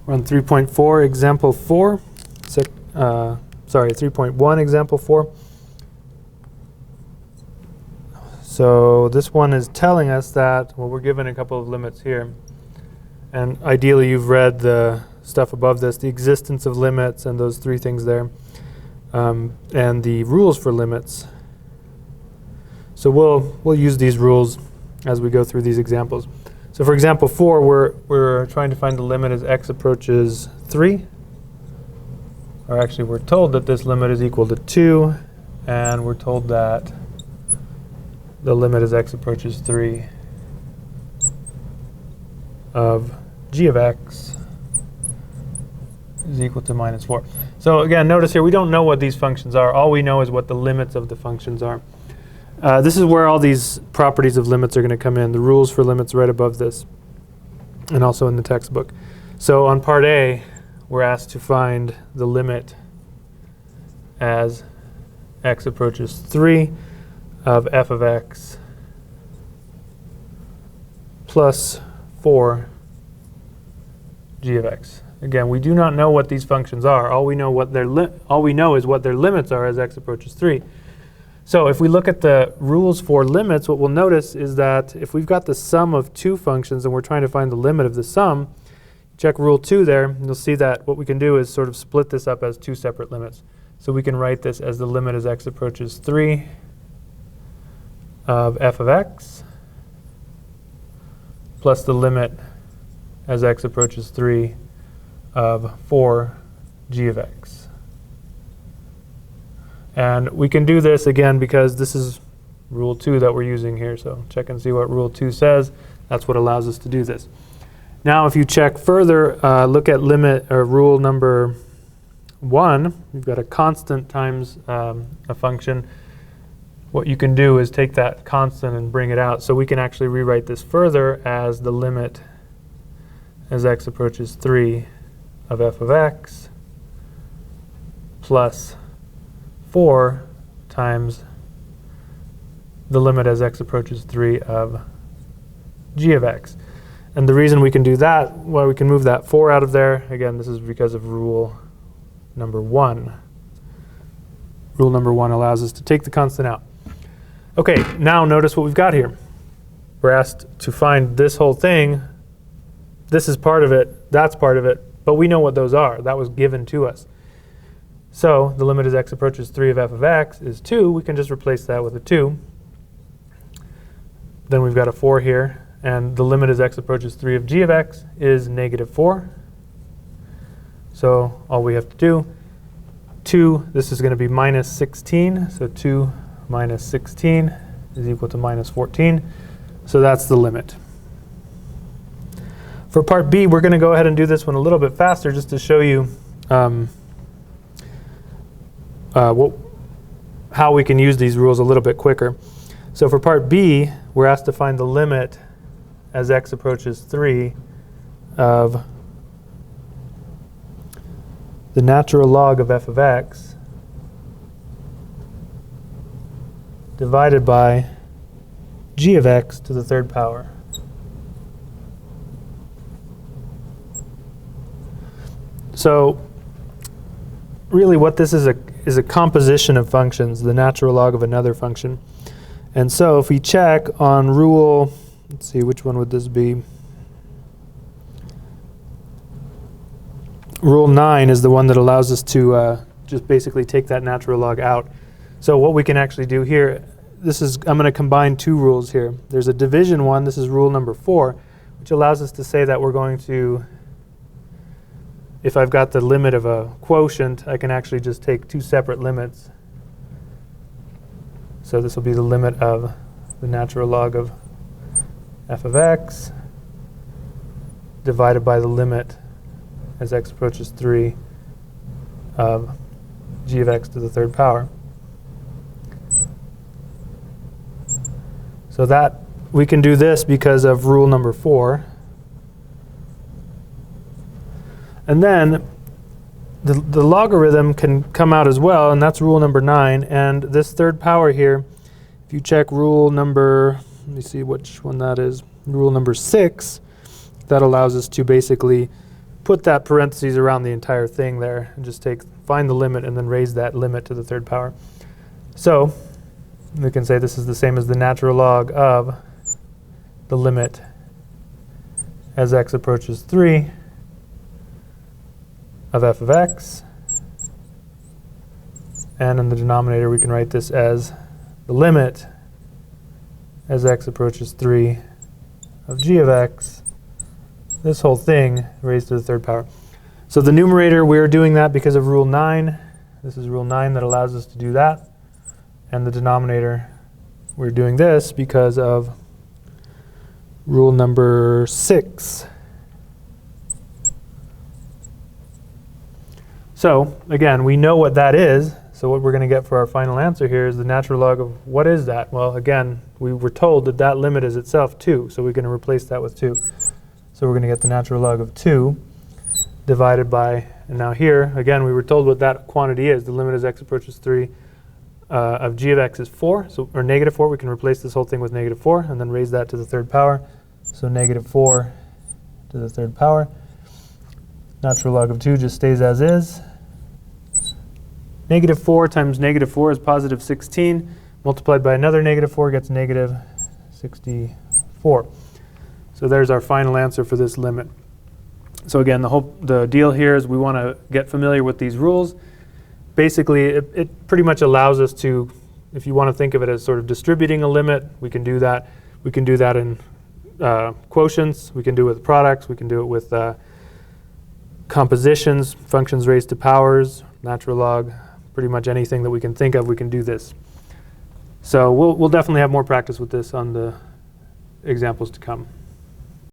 We're on 3.4, example 4. 3.1, example 4. So this one is telling us that, well, we're given a couple of limits here. And ideally, you've read the stuff above this, the existence of limits and those three things there, and the rules for limits. So we'll use these rules as we go through these examples. So for example 4, we're trying to find the limit as x approaches 3. Or actually, we're told that this limit is equal to 2, and we're told that the limit as x approaches 3 of g of x is equal to minus 4. So again, notice here, we don't know what these functions are. All we know is what the limits of the functions are. This is where all these properties of limits are going to come in, the rules for limits right above this, and also in the textbook. So on part A, we're asked to find the limit as x approaches 3 of f of x plus 4 g of x. Again, we do not know what these functions are. All we know is what their limits are as x approaches 3. So if we look at the rules for limits, what we'll notice is that if we've got the sum of two functions and we're trying to find the limit of the sum, check rule 2 there, and you'll see that what we can do is sort of split this up as two separate limits. So we can write this as the limit as x approaches 3 of f of x plus the limit as x approaches 3 of 4 g of x. And we can do this again because this is rule 2 that we're using here. So check and see what rule 2 says. That's what allows us to do this. Now if you check further, look at limit or rule number 1. You've got a constant times a function. What you can do is take that constant and bring it out. So we can actually rewrite this further as the limit as x approaches 3 of f of x plus 4 times the limit as x approaches 3 of g of x. And the reason we can do that, well, we can move that 4 out of there. Again, this is because of rule number 1. Rule number 1 allows us to take the constant out. Okay, now notice what we've got here. We're asked to find this whole thing. This is part of it, that's part of it, but we know what those are. That was given to us. So the limit as x approaches 3 of f of x is 2. We can just replace that with a 2. Then we've got a 4 here. And the limit as x approaches 3 of g of x is negative 4. So all we have to do, 2, this is going to be minus 16. So 2 minus 16 is equal to minus 14. So that's the limit. For part B, we're going to go ahead and do this one a little bit faster just to show you how we can use these rules a little bit quicker. So for part B, we're asked to find the limit as x approaches 3 of the natural log of f of x divided by g of x to the third power. So really what this is a composition of functions, the natural log of another function. And so if we check on rule, let's see, which one would this be? Rule 9 is the one that allows us to just basically take that natural log out. So what we can actually do here, I'm going to combine two rules here. There's a division one, this is rule number 4, which allows us to say that we're going to, if I've got the limit of a quotient, I can actually just take two separate limits. So this will be the limit of the natural log of f of x divided by the limit as x approaches 3 of g of x to the third power. So that we can do this because of rule number 4. And then the logarithm can come out as well, and that's rule number 9. And this third power here, if you check rule number, let me see which one that is, rule number 6, that allows us to basically put that parentheses around the entire thing there and just find the limit and then raise that limit to the third power. So we can say this is the same as the natural log of the limit as x approaches 3 of f of x. And in the denominator, we can write this as the limit as x approaches 3 of g of x. This whole thing raised to the third power. So the numerator, we're doing that because of rule 9. This is rule 9 that allows us to do that. And the denominator, we're doing this because of rule number 6. So again, we know what that is. So what we're going to get for our final answer here is the natural log of what is that? Well, again, we were told that that limit is itself 2. So we're going to replace that with 2. So we're going to get the natural log of 2 divided by, and now here, again, we were told what that quantity is. The limit as x approaches 3 of g of x is 4, so, or negative 4. We can replace this whole thing with negative 4 and then raise that to the third power. So negative 4 to the third power. Natural log of 2 just stays as is. Negative 4 times negative 4 is positive 16. Multiplied by another negative 4 gets negative 64. So there's our final answer for this limit. So again, the deal here is we want to get familiar with these rules. Basically, it pretty much allows us to, if you want to think of it as sort of distributing a limit, we can do that. We can do that in quotients. We can do it with products. We can do it with compositions, functions raised to powers, natural log, pretty much anything that we can think of, we can do this. So we'll definitely have more practice with this on the examples to come.